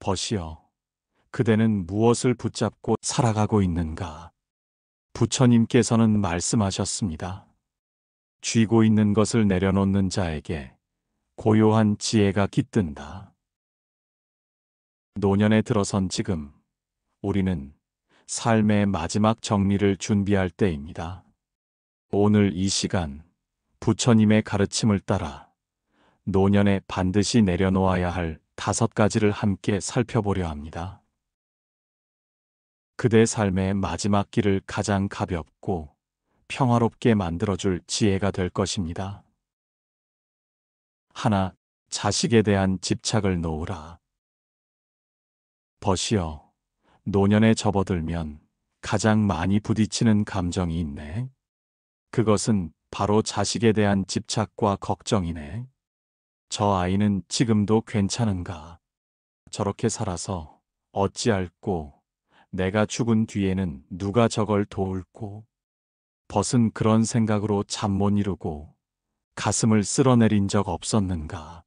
벗이여, 그대는 무엇을 붙잡고 살아가고 있는가? 부처님께서는 말씀하셨습니다. 쥐고 있는 것을 내려놓는 자에게 고요한 지혜가 깃든다. 노년에 들어선 지금 우리는 삶의 마지막 정리를 준비할 때입니다. 오늘 이 시간 부처님의 가르침을 따라 노년에 반드시 내려놓아야 할 5가지를 함께 살펴보려 합니다. 그대 삶의 마지막 길을 가장 가볍고 평화롭게 만들어줄 지혜가 될 것입니다. 하나, 자식에 대한 집착을 놓으라. 벗이여, 노년에 접어들면 가장 많이 부딪히는 감정이 있네. 그것은 바로 자식에 대한 집착과 걱정이네. 저 아이는 지금도 괜찮은가? 저렇게 살아서 어찌할꼬? 내가 죽은 뒤에는 누가 저걸 도울꼬? 벗은 그런 생각으로 잠 못 이루고 가슴을 쓸어내린 적 없었는가?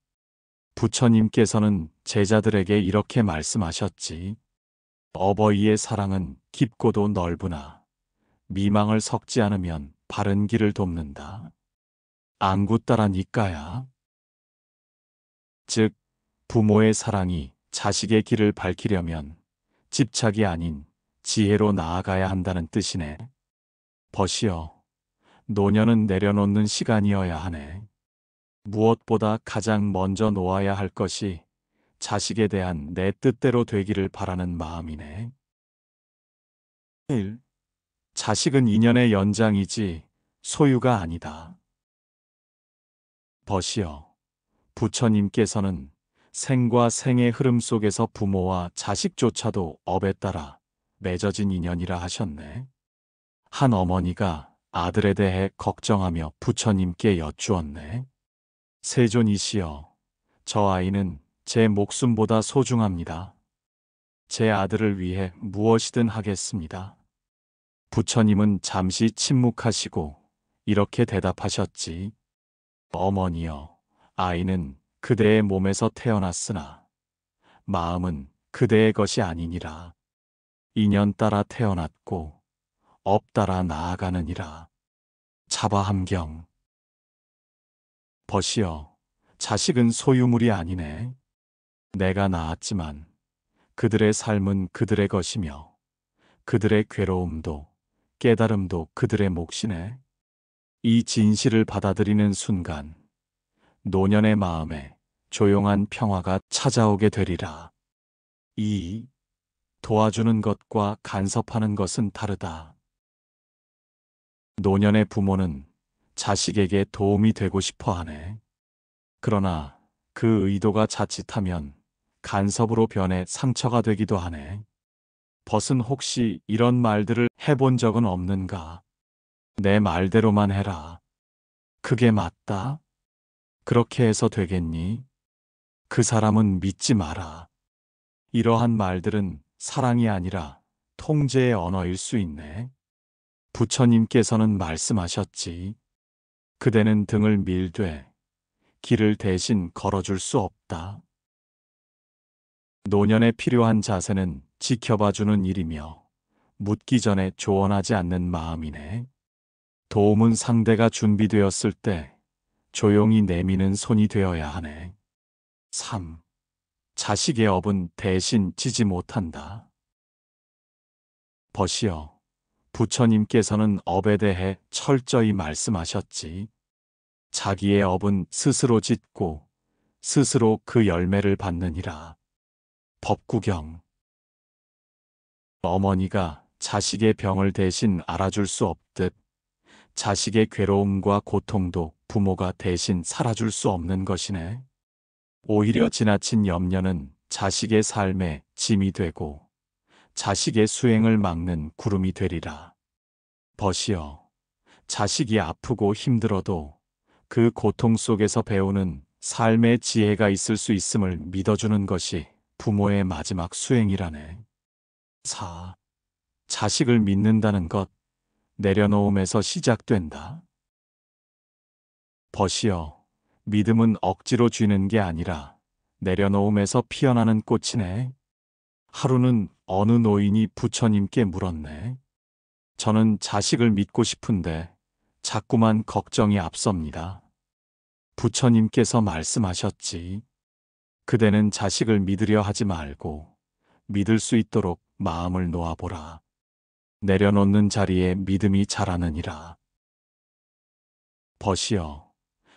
부처님께서는 제자들에게 이렇게 말씀하셨지. 어버이의 사랑은 깊고도 넓으나 미망을 섞지 않으면 바른 길을 돕는다. 안구 따라 니까야. 즉, 부모의 사랑이 자식의 길을 밝히려면 집착이 아닌 지혜로 나아가야 한다는 뜻이네. 벗이여, 노년은 내려놓는 시간이어야 하네. 무엇보다 가장 먼저 놓아야 할 것이 자식에 대한 내 뜻대로 되기를 바라는 마음이네. 1. 자식은 인연의 연장이지 소유가 아니다. 벗이여, 부처님께서는 생과 생의 흐름 속에서 부모와 자식조차도 업에 따라 맺어진 인연이라 하셨네. 한 어머니가 아들에 대해 걱정하며 부처님께 여쭈었네. 세존이시여, 저 아이는 제 목숨보다 소중합니다. 제 아들을 위해 무엇이든 하겠습니다. 부처님은 잠시 침묵하시고 이렇게 대답하셨지. 어머니여, 아이는 그대의 몸에서 태어났으나 마음은 그대의 것이 아니니라. 인연 따라 태어났고 업 따라 나아가느니라. 자바함경. 벗이여, 자식은 소유물이 아니네. 내가 낳았지만 그들의 삶은 그들의 것이며 그들의 괴로움도 깨달음도 그들의 몫이네. 이 진실을 받아들이는 순간 노년의 마음에 조용한 평화가 찾아오게 되리라. 2. 도와주는 것과 간섭하는 것은 다르다. 노년의 부모는 자식에게 도움이 되고 싶어 하네. 그러나 그 의도가 자칫하면 간섭으로 변해 상처가 되기도 하네. 벗은 혹시 이런 말들을 해본 적은 없는가? 내 말대로만 해라. 그게 맞다? 그렇게 해서 되겠니? 그 사람은 믿지 마라. 이러한 말들은 사랑이 아니라 통제의 언어일 수 있네. 부처님께서는 말씀하셨지. 그대는 등을 밀되 길을 대신 걸어줄 수 없다. 노년에 필요한 자세는 지켜봐주는 일이며 묻기 전에 조언하지 않는 마음이네. 도움은 상대가 준비되었을 때 조용히 내미는 손이 되어야 하네. 3. 자식의 업은 대신 지지 못한다. 벗이여, 부처님께서는 업에 대해 철저히 말씀하셨지. 자기의 업은 스스로 짓고 스스로 그 열매를 받느니라. 법구경. 어머니가 자식의 병을 대신 알아줄 수 없듯 자식의 괴로움과 고통도 부모가 대신 살아줄 수 없는 것이네. 오히려 지나친 염려는 자식의 삶에 짐이 되고 자식의 수행을 막는 구름이 되리라. 벗이여, 자식이 아프고 힘들어도 그 고통 속에서 배우는 삶의 지혜가 있을 수 있음을 믿어주는 것이 부모의 마지막 수행이라네. 4. 자식을 믿는다는 것, 내려놓음에서 시작된다. 벗이여, 믿음은 억지로 쥐는 게 아니라 내려놓음에서 피어나는 꽃이네. 하루는 어느 노인이 부처님께 물었네. 저는 자식을 믿고 싶은데 자꾸만 걱정이 앞섭니다. 부처님께서 말씀하셨지. 그대는 자식을 믿으려 하지 말고 믿을 수 있도록 마음을 놓아보라. 내려놓는 자리에 믿음이 자라느니라. 벗이여,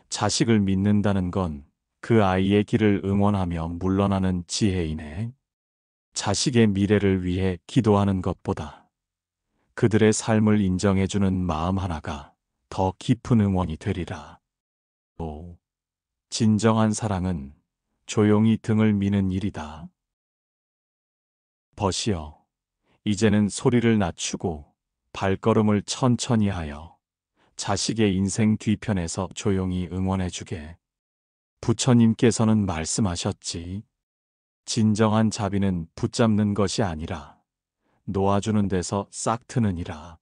자식을 믿는다는 건 그 아이의 길을 응원하며 물러나는 지혜이네. 자식의 미래를 위해 기도하는 것보다 그들의 삶을 인정해주는 마음 하나가 더 깊은 응원이 되리라. 또, 진정한 사랑은 조용히 등을 미는 일이다. 벗이여, 이제는 소리를 낮추고 발걸음을 천천히 하여 자식의 인생 뒤편에서 조용히 응원해주게. 부처님께서는 말씀하셨지. 진정한 자비는 붙잡는 것이 아니라 놓아주는 데서 싹 트느니라.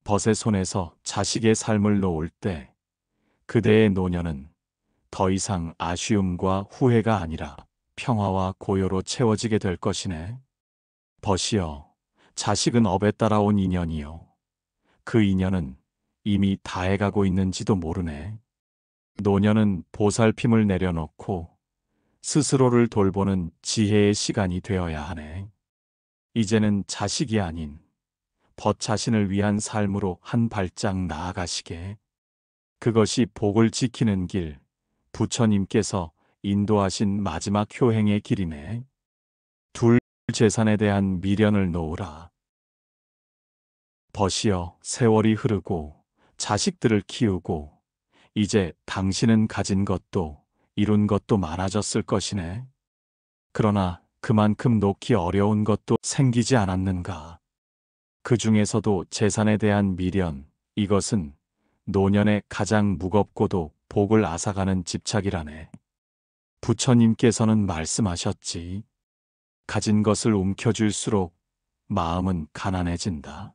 벗의 손에서 자식의 삶을 놓을 때 그대의 노년은 더 이상 아쉬움과 후회가 아니라 평화와 고요로 채워지게 될 것이네. 벗이여, 자식은 업에 따라온 인연이요. 그 인연은 이미 다해가고 있는지도 모르네. 노년은 보살핌을 내려놓고 스스로를 돌보는 지혜의 시간이 되어야 하네. 이제는 자식이 아닌 벗 자신을 위한 삶으로 한 발짝 나아가시게. 그것이 복을 지키는 길, 부처님께서 인도하신 마지막 효행의 길이네. 둘, 재산에 대한 미련을 놓으라. 벗이여, 세월이 흐르고 자식들을 키우고 이제 당신은 가진 것도 이룬 것도 많아졌을 것이네. 그러나 그만큼 놓기 어려운 것도 생기지 않았는가. 그 중에서도 재산에 대한 미련, 이것은 노년에 가장 무겁고도 복을 앗아가는 집착이라네. 부처님께서는 말씀하셨지. 가진 것을 움켜쥘수록 마음은 가난해진다.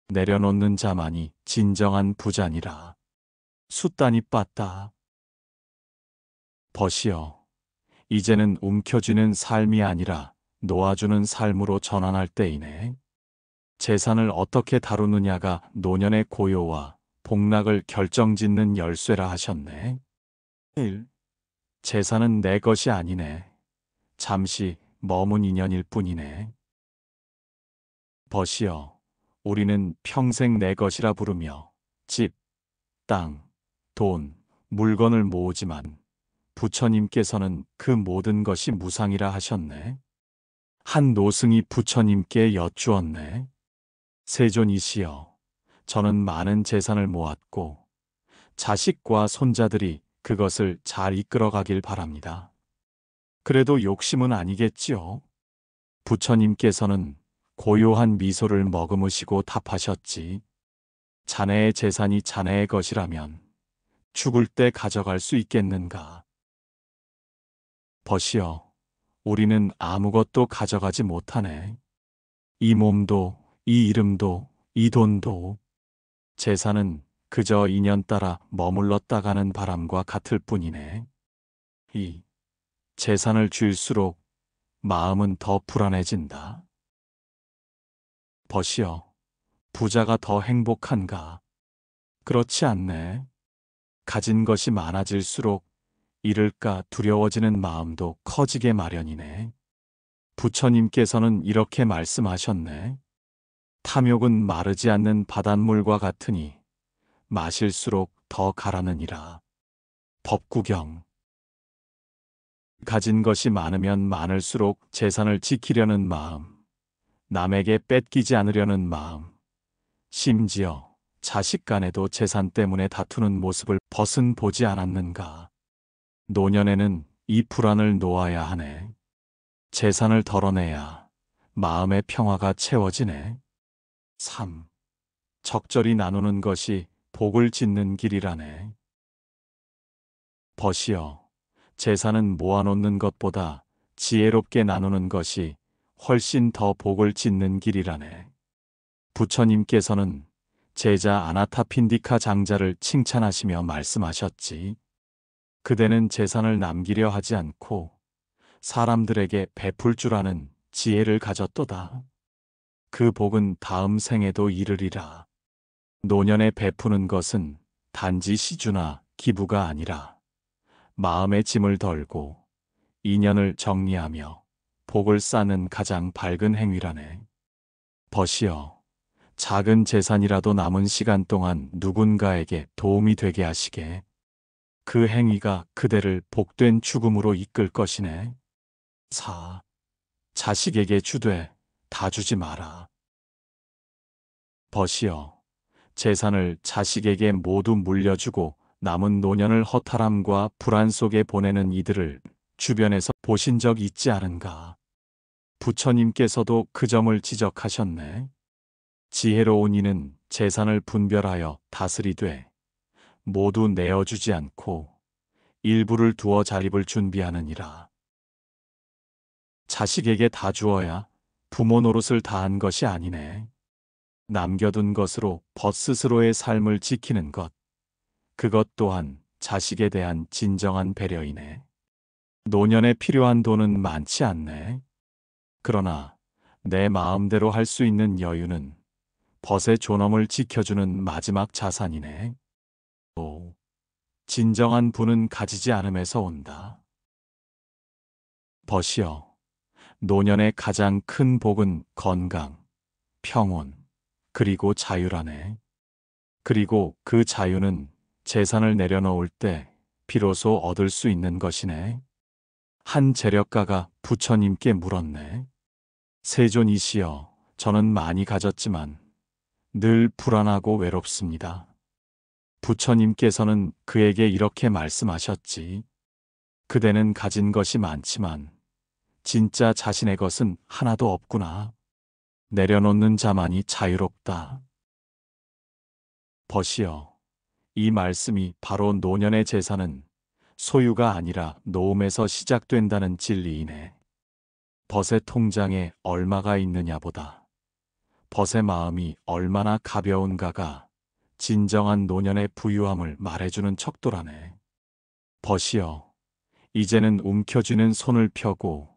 내려놓는 자만이 진정한 부자니라. 숫단이 빠따. 벗이여, 이제는 움켜쥐는 삶이 아니라 놓아주는 삶으로 전환할 때이네. 재산을 어떻게 다루느냐가 노년의 고요와 복락을 결정짓는 열쇠라 하셨네. 1. 재산은 내 것이 아니네. 잠시 머문 인연일 뿐이네. 벗이여, 우리는 평생 내 것이라 부르며 집, 땅, 돈, 물건을 모으지만 부처님께서는 그 모든 것이 무상이라 하셨네. 한 노승이 부처님께 여쭈었네. 세존이시여, 저는 많은 재산을 모았고 자식과 손자들이 그것을 잘 이끌어가길 바랍니다. 그래도 욕심은 아니겠지요? 부처님께서는 고요한 미소를 머금으시고 답하셨지. 자네의 재산이 자네의 것이라면 죽을 때 가져갈 수 있겠는가? 벗이여, 우리는 아무것도 가져가지 못하네. 이 몸도, 이 이름도, 이 돈도. 재산은 그저 인연 따라 머물렀다 가는 바람과 같을 뿐이네. 이 재산을 줄수록 마음은 더 불안해진다. 벗이여, 부자가 더 행복한가? 그렇지 않네. 가진 것이 많아질수록 잃을까 두려워지는 마음도 커지게 마련이네. 부처님께서는 이렇게 말씀하셨네. 탐욕은 마르지 않는 바닷물과 같으니 마실수록 더 가라느니라. 법구경. 가진 것이 많으면 많을수록 재산을 지키려는 마음, 남에게 뺏기지 않으려는 마음, 심지어 자식 간에도 재산 때문에 다투는 모습을 벗은 보지 않았는가. 노년에는 이 불안을 놓아야 하네. 재산을 덜어내야 마음의 평화가 채워지네. 3. 적절히 나누는 것이 복을 짓는 길이라네. 벗이여, 재산은 모아놓는 것보다 지혜롭게 나누는 것이 훨씬 더 복을 짓는 길이라네. 부처님께서는 제자 아나타핀디카 장자를 칭찬하시며 말씀하셨지. 그대는 재산을 남기려 하지 않고 사람들에게 베풀 줄 아는 지혜를 가졌도다. 그 복은 다음 생에도 이르리라. 노년에 베푸는 것은 단지 시주나 기부가 아니라 마음의 짐을 덜고 인연을 정리하며 복을 쌓는 가장 밝은 행위라네. 벗이여, 작은 재산이라도 남은 시간 동안 누군가에게 도움이 되게 하시게. 그 행위가 그대를 복된 죽음으로 이끌 것이네. 4. 자식에게 주되 다 주지 마라. 벗이여, 재산을 자식에게 모두 물려주고 남은 노년을 허탈함과 불안 속에 보내는 이들을 주변에서 보신 적 있지 않은가? 부처님께서도 그 점을 지적하셨네. 지혜로운 이는 재산을 분별하여 다스리되 모두 내어주지 않고 일부를 두어 자립을 준비하느니라. 자식에게 다 주어야 부모 노릇을 다한 것이 아니네. 남겨둔 것으로 벗 스스로의 삶을 지키는 것, 그것 또한 자식에 대한 진정한 배려이네. 노년에 필요한 돈은 많지 않네. 그러나 내 마음대로 할 수 있는 여유는 벗의 존엄을 지켜주는 마지막 자산이네. 5. 진정한 부는 가지지 않음에서 온다. 벗이여, 노년의 가장 큰 복은 건강, 평온, 그리고 자유라네. 그리고 그 자유는 재산을 내려놓을 때 비로소 얻을 수 있는 것이네. 한 재력가가 부처님께 물었네. 세존이시여, 저는 많이 가졌지만 늘 불안하고 외롭습니다. 부처님께서는 그에게 이렇게 말씀하셨지. 그대는 가진 것이 많지만 진짜 자신의 것은 하나도 없구나. 내려놓는 자만이 자유롭다. 벗이여, 이 말씀이 바로 노년의 재산은 소유가 아니라 노음에서 시작된다는 진리이네. 벗의 통장에 얼마가 있느냐보다 벗의 마음이 얼마나 가벼운가가 진정한 노년의 부유함을 말해주는 척도라네. 벗이여, 이제는 움켜쥐는 손을 펴고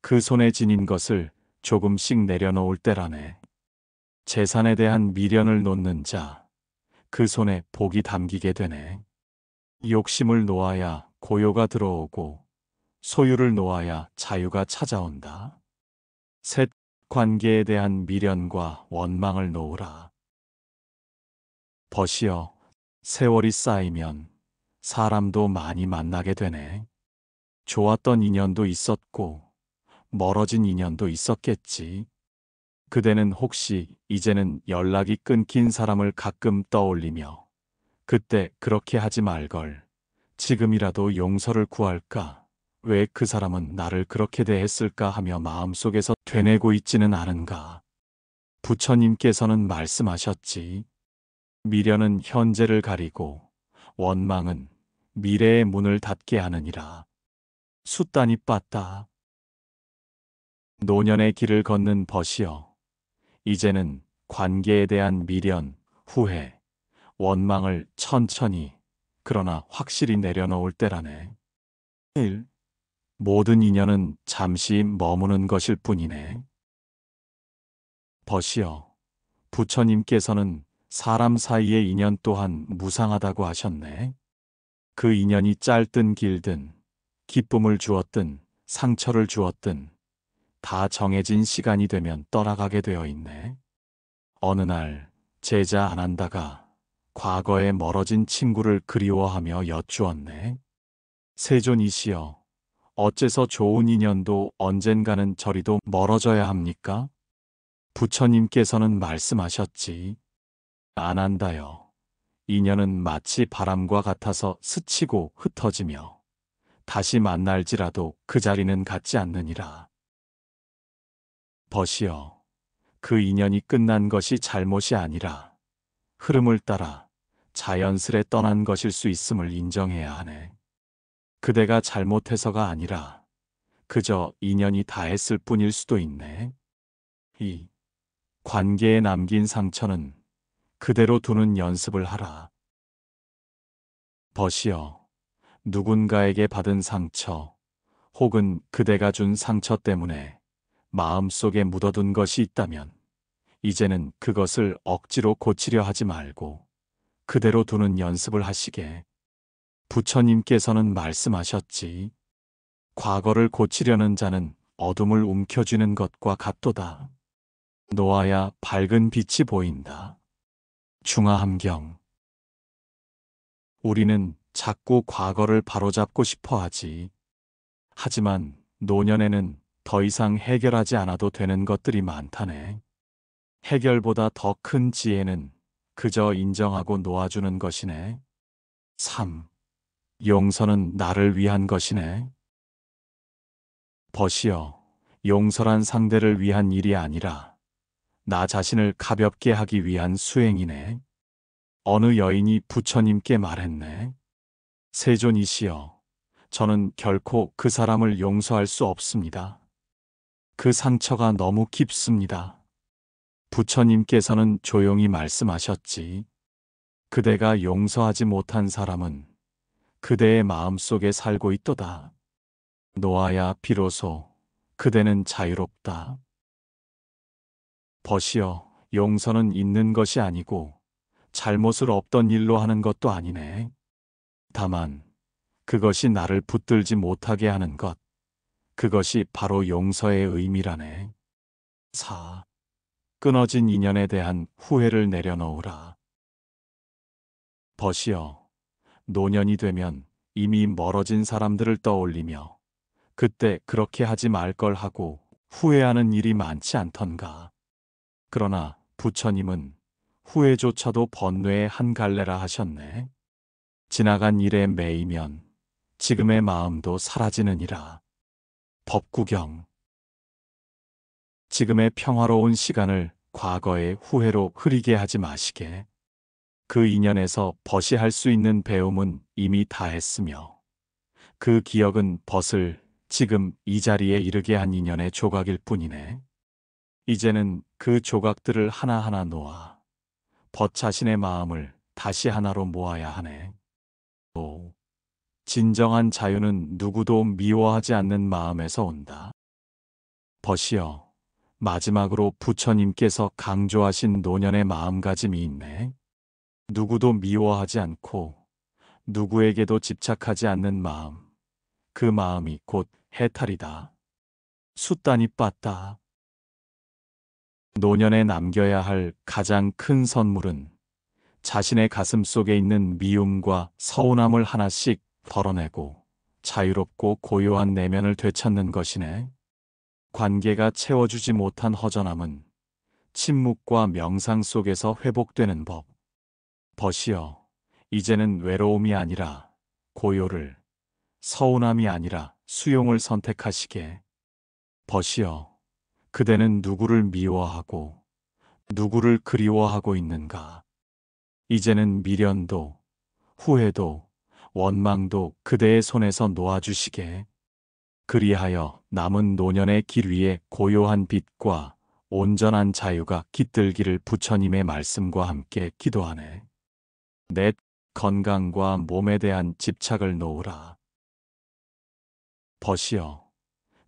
그 손에 지닌 것을 조금씩 내려놓을 때라네. 재산에 대한 미련을 놓는 자, 그 손에 복이 담기게 되네. 욕심을 놓아야 고요가 들어오고 소유를 놓아야 자유가 찾아온다. 셋, 관계에 대한 미련과 원망을 놓으라. 벗이여, 세월이 쌓이면 사람도 많이 만나게 되네. 좋았던 인연도 있었고 멀어진 인연도 있었겠지. 그대는 혹시 이제는 연락이 끊긴 사람을 가끔 떠올리며 그때 그렇게 하지 말걸. 지금이라도 용서를 구할까? 왜 그 사람은 나를 그렇게 대했을까 하며 마음속에서 되뇌고 있지는 않은가? 부처님께서는 말씀하셨지. 미련은 현재를 가리고 원망은 미래의 문을 닫게 하느니라. 숫단이 빠따. 노년의 길을 걷는 벗이여, 이제는 관계에 대한 미련, 후회, 원망을 천천히 그러나 확실히 내려놓을 때라네. 1. 모든 인연은 잠시 머무는 것일 뿐이네. 벗이여, 부처님께서는 사람 사이의 인연 또한 무상하다고 하셨네. 그 인연이 짧든 길든 기쁨을 주었든 상처를 주었든 다 정해진 시간이 되면 떠나가게 되어 있네. 어느 날 제자 아난다가 과거에 멀어진 친구를 그리워하며 여쭈었네. 세존이시여, 어째서 좋은 인연도 언젠가는 저리도 멀어져야 합니까? 부처님께서는 말씀하셨지. 아난다여, 인연은 마치 바람과 같아서 스치고 흩어지며 다시 만날지라도 그 자리는 같지 않느니라. 벗이여, 그 인연이 끝난 것이 잘못이 아니라 흐름을 따라 자연스레 떠난 것일 수 있음을 인정해야 하네. 그대가 잘못해서가 아니라 그저 인연이 다했을 뿐일 수도 있네. 2. 관계에 남긴 상처는 그대로 두는 연습을 하라. 벗이여, 누군가에게 받은 상처, 혹은 그대가 준 상처 때문에 마음속에 묻어둔 것이 있다면 이제는 그것을 억지로 고치려 하지 말고 그대로 두는 연습을 하시게. 부처님께서는 말씀하셨지. 과거를 고치려는 자는 어둠을 움켜쥐는 것과 같도다. 놓아야 밝은 빛이 보인다. 중화함경. 우리는 자꾸 과거를 바로잡고 싶어 하지. 하지만 노년에는 더 이상 해결하지 않아도 되는 것들이 많다네. 해결보다 더 큰 지혜는 그저 인정하고 놓아주는 것이네. 3. 용서는 나를 위한 것이네. 벗이여, 용서란 상대를 위한 일이 아니라 나 자신을 가볍게 하기 위한 수행이네. 어느 여인이 부처님께 말했네. 세존이시여, 저는 결코 그 사람을 용서할 수 없습니다. 그 상처가 너무 깊습니다. 부처님께서는 조용히 말씀하셨지. 그대가 용서하지 못한 사람은 그대의 마음속에 살고 있도다. 놓아야 비로소 그대는 자유롭다. 벗이여, 용서는 있는 것이 아니고 잘못을 없던 일로 하는 것도 아니네. 다만 그것이 나를 붙들지 못하게 하는 것, 그것이 바로 용서의 의미라네. 4. 끊어진 인연에 대한 후회를 내려놓으라. 벗이여, 노년이 되면 이미 멀어진 사람들을 떠올리며 그때 그렇게 하지 말 걸 하고 후회하는 일이 많지 않던가. 그러나 부처님은 후회조차도 번뇌의 한 갈래라 하셨네. 지나간 일에 매이면 지금의 마음도 사라지느니라. 법구경. 지금의 평화로운 시간을 과거의 후회로 흐리게 하지 마시게. 그 인연에서 벗이 할 수 있는 배움은 이미 다 했으며 그 기억은 벗을 지금 이 자리에 이르게 한 인연의 조각일 뿐이네. 이제는 그 조각들을 하나하나 놓아 벗 자신의 마음을 다시 하나로 모아야 하네. 5. 진정한 자유는 누구도 미워하지 않는 마음에서 온다. 벗이여, 마지막으로 부처님께서 강조하신 노년의 마음가짐이 있네. 누구도 미워하지 않고 누구에게도 집착하지 않는 마음, 그 마음이 곧 해탈이다. 숫단이 빠따. 노년에 남겨야 할 가장 큰 선물은 자신의 가슴 속에 있는 미움과 서운함을 하나씩 덜어내고 자유롭고 고요한 내면을 되찾는 것이네. 관계가 채워주지 못한 허전함은 침묵과 명상 속에서 회복되는 법. 벗이여, 이제는 외로움이 아니라 고요를, 서운함이 아니라 수용을 선택하시게. 벗이여, 그대는 누구를 미워하고 누구를 그리워하고 있는가? 이제는 미련도 후회도 원망도 그대의 손에서 놓아주시게. 그리하여 남은 노년의 길 위에 고요한 빛과 온전한 자유가 깃들기를 부처님의 말씀과 함께 기도하네. 내 건강과 몸에 대한 집착을 놓으라. 벗이여,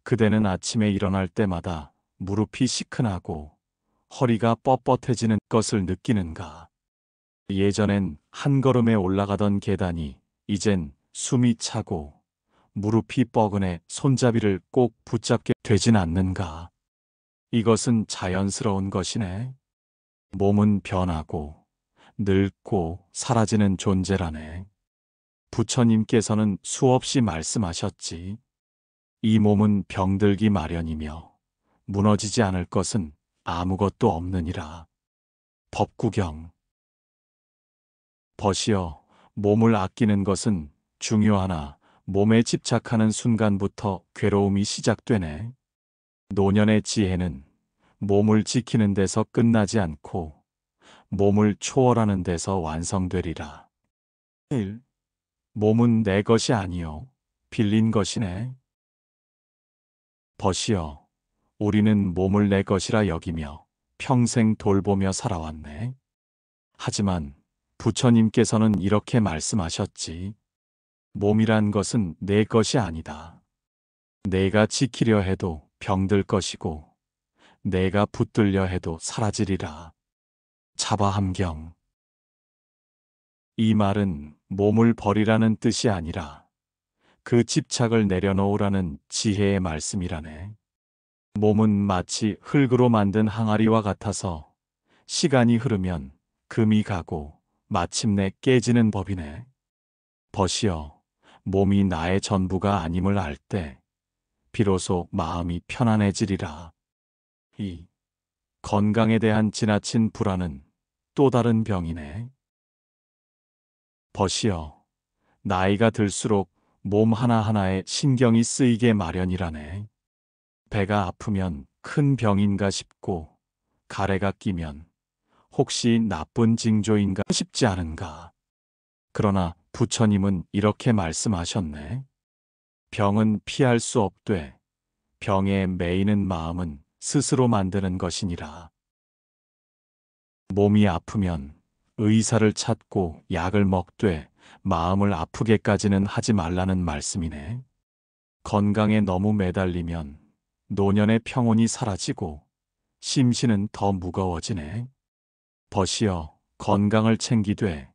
그대는 아침에 일어날 때마다 무릎이 시큰하고 허리가 뻣뻣해지는 것을 느끼는가? 예전엔 한 걸음에 올라가던 계단이 이젠 숨이 차고 무릎이 뻐근해 손잡이를 꼭 붙잡게 되진 않는가? 이것은 자연스러운 것이네. 몸은 변하고 늙고 사라지는 존재라네. 부처님께서는 수없이 말씀하셨지. 이 몸은 병들기 마련이며 무너지지 않을 것은 아무것도 없느니라. 법구경. 벗이여, 몸을 아끼는 것은 중요하나 몸에 집착하는 순간부터 괴로움이 시작되네. 노년의 지혜는 몸을 지키는 데서 끝나지 않고 몸을 초월하는 데서 완성되리라. 1. 몸은 내 것이 아니요 빌린 것이네. 벗이여, 우리는 몸을 내 것이라 여기며 평생 돌보며 살아왔네. 하지만 부처님께서는 이렇게 말씀하셨지. 몸이란 것은 내 것이 아니다. 내가 지키려 해도 병들 것이고 내가 붙들려 해도 사라지리라. 자바함경. 이 말은 몸을 버리라는 뜻이 아니라 그 집착을 내려놓으라는 지혜의 말씀이라네. 몸은 마치 흙으로 만든 항아리와 같아서 시간이 흐르면 금이 가고 마침내 깨지는 법이네. 벗이여, 몸이 나의 전부가 아님을 알 때 비로소 마음이 편안해지리라. 이 건강에 대한 지나친 불안은 또 다른 병이네. 벗이여, 나이가 들수록 몸 하나하나에 신경이 쓰이게 마련이라네. 배가 아프면 큰 병인가 싶고 가래가 끼면 혹시 나쁜 징조인가 싶지 않은가. 그러나 부처님은 이렇게 말씀하셨네. 병은 피할 수 없되 병에 매이는 마음은 스스로 만드는 것이니라. 몸이 아프면 의사를 찾고 약을 먹되 마음을 아프게까지는 하지 말라는 말씀이네. 건강에 너무 매달리면 노년의 평온이 사라지고 심신은 더 무거워지네. 벗이여, 건강을 챙기되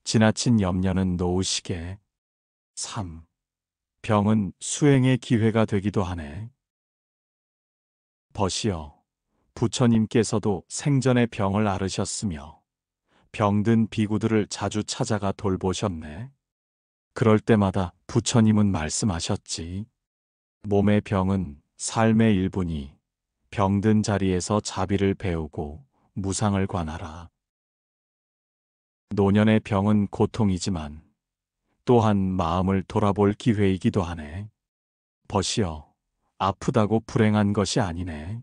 지나친 염려는 놓으시게. 3. 병은 수행의 기회가 되기도 하네. 벗이여, 부처님께서도 생전에 병을 앓으셨으며 병든 비구들을 자주 찾아가 돌보셨네. 그럴 때마다 부처님은 말씀하셨지. 몸의 병은 삶의 일부니 병든 자리에서 자비를 배우고 무상을 관하라. 노년의 병은 고통이지만 또한 마음을 돌아볼 기회이기도 하네. 벗이여, 아프다고 불행한 것이 아니네.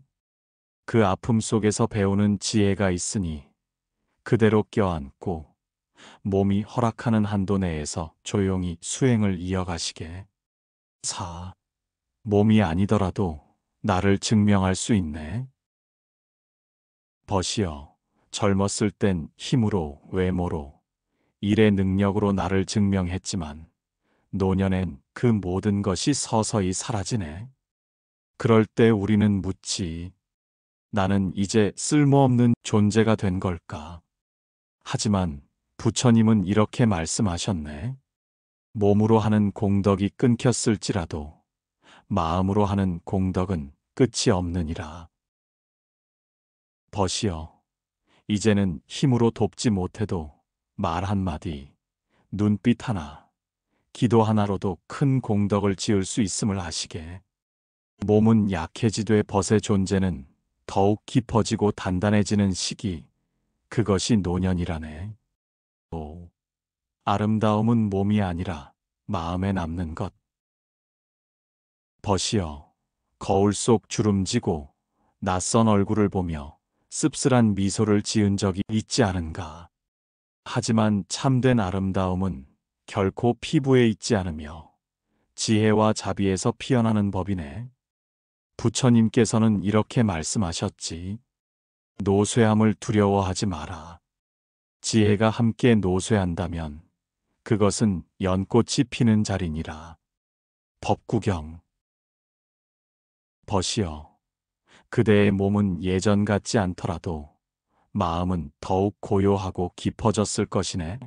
그 아픔 속에서 배우는 지혜가 있으니 그대로 껴안고 몸이 허락하는 한도 내에서 조용히 수행을 이어가시게. 4. 몸이 아니더라도 나를 증명할 수 있네. 벗이여, 젊었을 땐 힘으로, 외모로, 일의 능력으로 나를 증명했지만 노년엔 그 모든 것이 서서히 사라지네. 그럴 때 우리는 묻지. 나는 이제 쓸모없는 존재가 된 걸까? 하지만 부처님은 이렇게 말씀하셨네. 몸으로 하는 공덕이 끊겼을지라도 마음으로 하는 공덕은 끝이 없느니라. 벗이여, 이제는 힘으로 돕지 못해도 말 한마디, 눈빛 하나, 기도 하나로도 큰 공덕을 지을 수 있음을 아시게. 몸은 약해지되 벗의 존재는 더욱 깊어지고 단단해지는 시기, 그것이 노년이라네. 5. 아름다움은 몸이 아니라 마음에 남는 것. 벗이여, 거울 속 주름지고 낯선 얼굴을 보며 씁쓸한 미소를 지은 적이 있지 않은가. 하지만 참된 아름다움은 결코 피부에 있지 않으며 지혜와 자비에서 피어나는 법이네. 부처님께서는 이렇게 말씀하셨지. 노쇠함을 두려워하지 마라. 지혜가 함께 노쇠한다면 그것은 연꽃이 피는 자리니라. 법구경. 벗이여, 그대의 몸은 예전 같지 않더라도 마음은 더욱 고요하고 깊어졌을 것이네.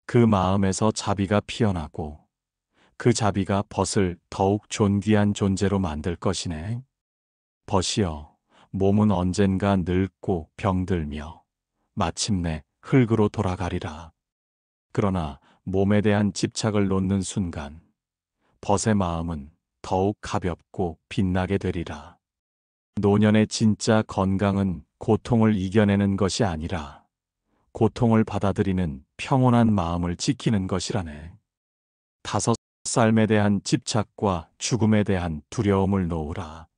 그 마음에서 자비가 피어나고 그 자비가 벗을 더욱 존귀한 존재로 만들 것이네. 벗이여, 몸은 언젠가 늙고 병들며 마침내 흙으로 돌아가리라. 그러나 몸에 대한 집착을 놓는 순간 벗의 마음은 더욱 가볍고 빛나게 되리라. 노년의 진짜 건강은 고통을 이겨내는 것이 아니라 고통을 받아들이는 평온한 마음을 지키는 것이라네. 5. 삶에 대한 집착과 죽음에 대한 두려움을 놓으라.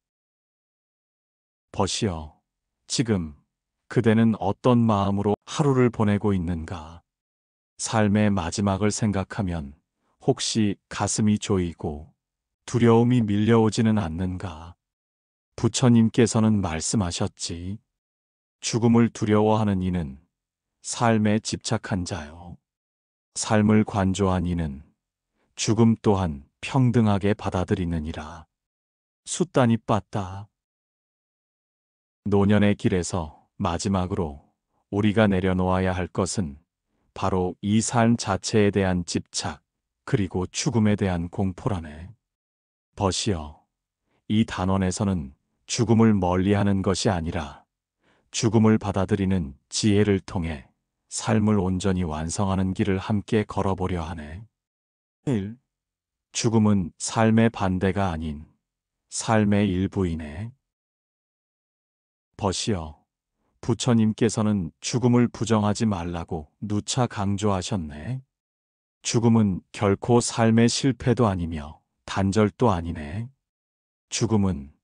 벗이여, 지금 그대는 어떤 마음으로 하루를 보내고 있는가? 삶의 마지막을 생각하면 혹시 가슴이 조이고 두려움이 밀려오지는 않는가? 부처님께서는 말씀하셨지. 죽음을 두려워하는 이는 삶에 집착한 자요. 삶을 관조한 이는 죽음 또한 평등하게 받아들이느니라. 숫단이 빻다. 노년의 길에서 마지막으로 우리가 내려놓아야 할 것은 바로 이 삶 자체에 대한 집착, 그리고 죽음에 대한 공포라네. 벗이여, 이 단원에서는 죽음을 멀리하는 것이 아니라 죽음을 받아들이는 지혜를 통해 삶을 온전히 완성하는 길을 함께 걸어보려 하네. 1. 죽음은 삶의 반대가 아닌 삶의 일부이네. 벗이여, 부처님께서는 죽음을 부정하지 말라고 누차 강조하셨네. 죽음은 결코 삶의 실패도 아니며 단절도 아니네. 죽음은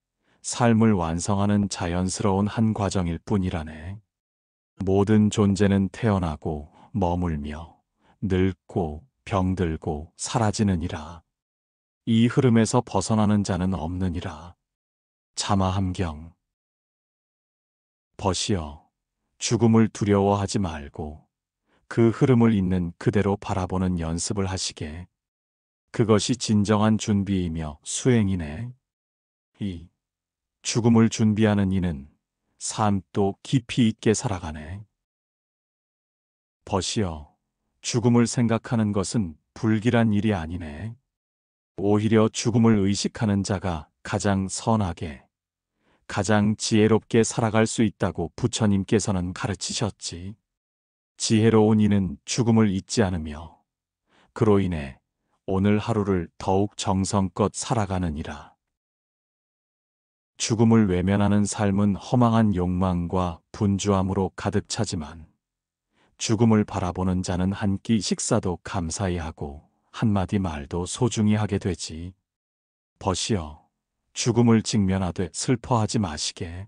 삶을 완성하는 자연스러운 한 과정일 뿐이라네. 모든 존재는 태어나고 머물며 늙고 병들고 사라지느니라. 이 흐름에서 벗어나는 자는 없느니라. 자마함경. 벗이여, 죽음을 두려워하지 말고 그 흐름을 있는 그대로 바라보는 연습을 하시게. 그것이 진정한 준비이며 수행이네. 2. 죽음을 준비하는 이는 삶도 깊이 있게 살아가네. 벗이여, 죽음을 생각하는 것은 불길한 일이 아니네. 오히려 죽음을 의식하는 자가 가장 선하게, 가장 지혜롭게 살아갈 수 있다고 부처님께서는 가르치셨지. 지혜로운 이는 죽음을 잊지 않으며 그로 인해 오늘 하루를 더욱 정성껏 살아가느니라. 죽음을 외면하는 삶은 허망한 욕망과 분주함으로 가득 차지만 죽음을 바라보는 자는 한 끼 식사도 감사히 하고 한마디 말도 소중히 하게 되지. 벗이여, 죽음을 직면하되 슬퍼하지 마시게.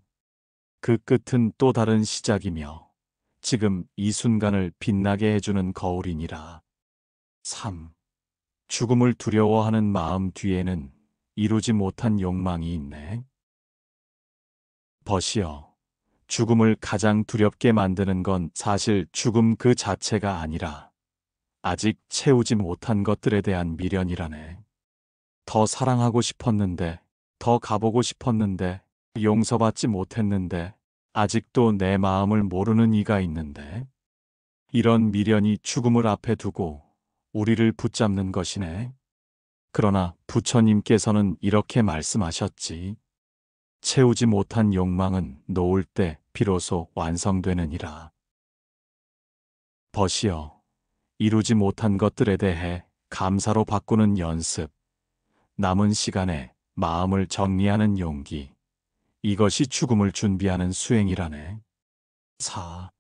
그 끝은 또 다른 시작이며 지금 이 순간을 빛나게 해주는 거울이니라. 3. 죽음을 두려워하는 마음 뒤에는 이루지 못한 욕망이 있네. 벗이여, 죽음을 가장 두렵게 만드는 건 사실 죽음 그 자체가 아니라 아직 채우지 못한 것들에 대한 미련이라네. 더 사랑하고 싶었는데, 더 가보고 싶었는데, 용서받지 못했는데, 아직도 내 마음을 모르는 이가 있는데, 이런 미련이 죽음을 앞에 두고 우리를 붙잡는 것이네. 그러나 부처님께서는 이렇게 말씀하셨지. 채우지 못한 욕망은 놓을 때 비로소 완성되느니라. 벗이여, 이루지 못한 것들에 대해 감사로 바꾸는 연습, 남은 시간에 마음을 정리하는 용기, 이것이 죽음을 준비하는 수행이라네. 4.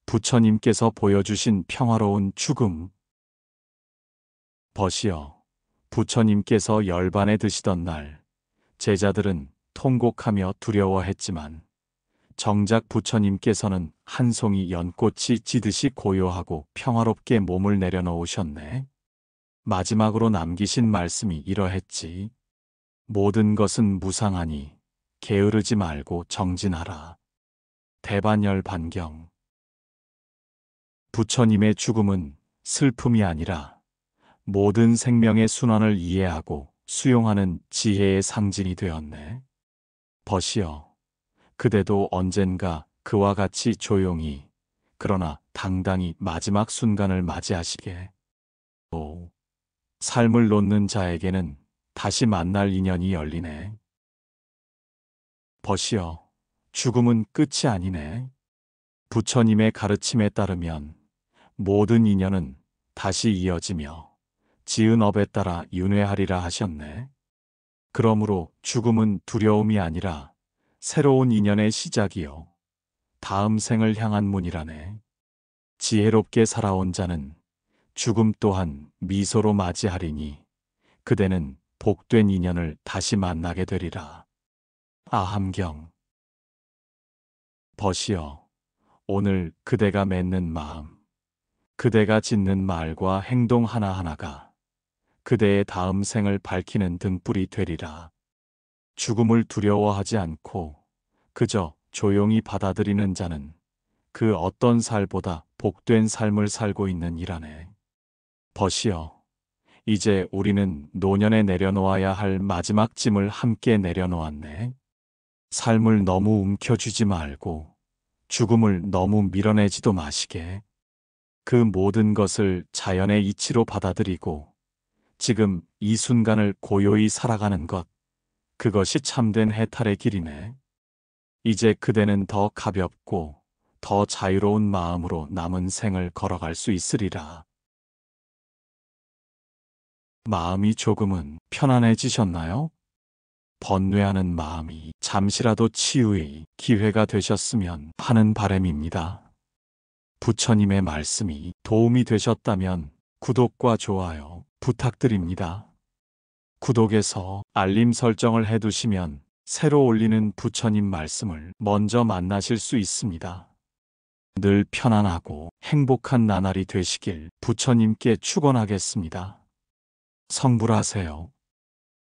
부처님께서 보여주신 평화로운 죽음. 벗이여, 부처님께서 열반에 드시던 날, 제자들은 통곡하며 두려워했지만 정작 부처님께서는 한 송이 연꽃이 지듯이 고요하고 평화롭게 몸을 내려놓으셨네. 마지막으로 남기신 말씀이 이러했지. 모든 것은 무상하니 게으르지 말고 정진하라. 대반열 반경. 부처님의 죽음은 슬픔이 아니라 모든 생명의 순환을 이해하고 수용하는 지혜의 상징이 되었네. 벗이여, 그대도 언젠가 그와 같이 조용히, 그러나 당당히 마지막 순간을 맞이하시게. 5. 삶을 놓는 자에게는 다시 만날 인연이 열리네. 벗이여, 죽음은 끝이 아니네. 부처님의 가르침에 따르면 모든 인연은 다시 이어지며 지은 업에 따라 윤회하리라 하셨네. 그러므로 죽음은 두려움이 아니라 새로운 인연의 시작이요, 다음 생을 향한 문이라네. 지혜롭게 살아온 자는 죽음 또한 미소로 맞이하리니 그대는 복된 인연을 다시 만나게 되리라. 아함경. 벗이여, 오늘 그대가 맺는 마음, 그대가 짓는 말과 행동 하나하나가 그대의 다음 생을 밝히는 등불이 되리라. 죽음을 두려워하지 않고 그저 조용히 받아들이는 자는 그 어떤 살보다 복된 삶을 살고 있는 이라네. 벗이여, 이제 우리는 노년에 내려놓아야 할 마지막 짐을 함께 내려놓았네. 삶을 너무 움켜쥐지 말고 죽음을 너무 밀어내지도 마시게. 그 모든 것을 자연의 이치로 받아들이고 지금 이 순간을 고요히 살아가는 것, 그것이 참된 해탈의 길이네. 이제 그대는 더 가볍고 더 자유로운 마음으로 남은 생을 걸어갈 수 있으리라. 마음이 조금은 편안해지셨나요? 번뇌하는 마음이 잠시라도 치유의 기회가 되셨으면 하는 바람입니다. 부처님의 말씀이 도움이 되셨다면 구독과 좋아요 부탁드립니다. 구독에서 알림 설정을 해두시면 새로 올리는 부처님 말씀을 먼저 만나실 수 있습니다. 늘 편안하고 행복한 나날이 되시길 부처님께 축원하겠습니다. 성불하세요.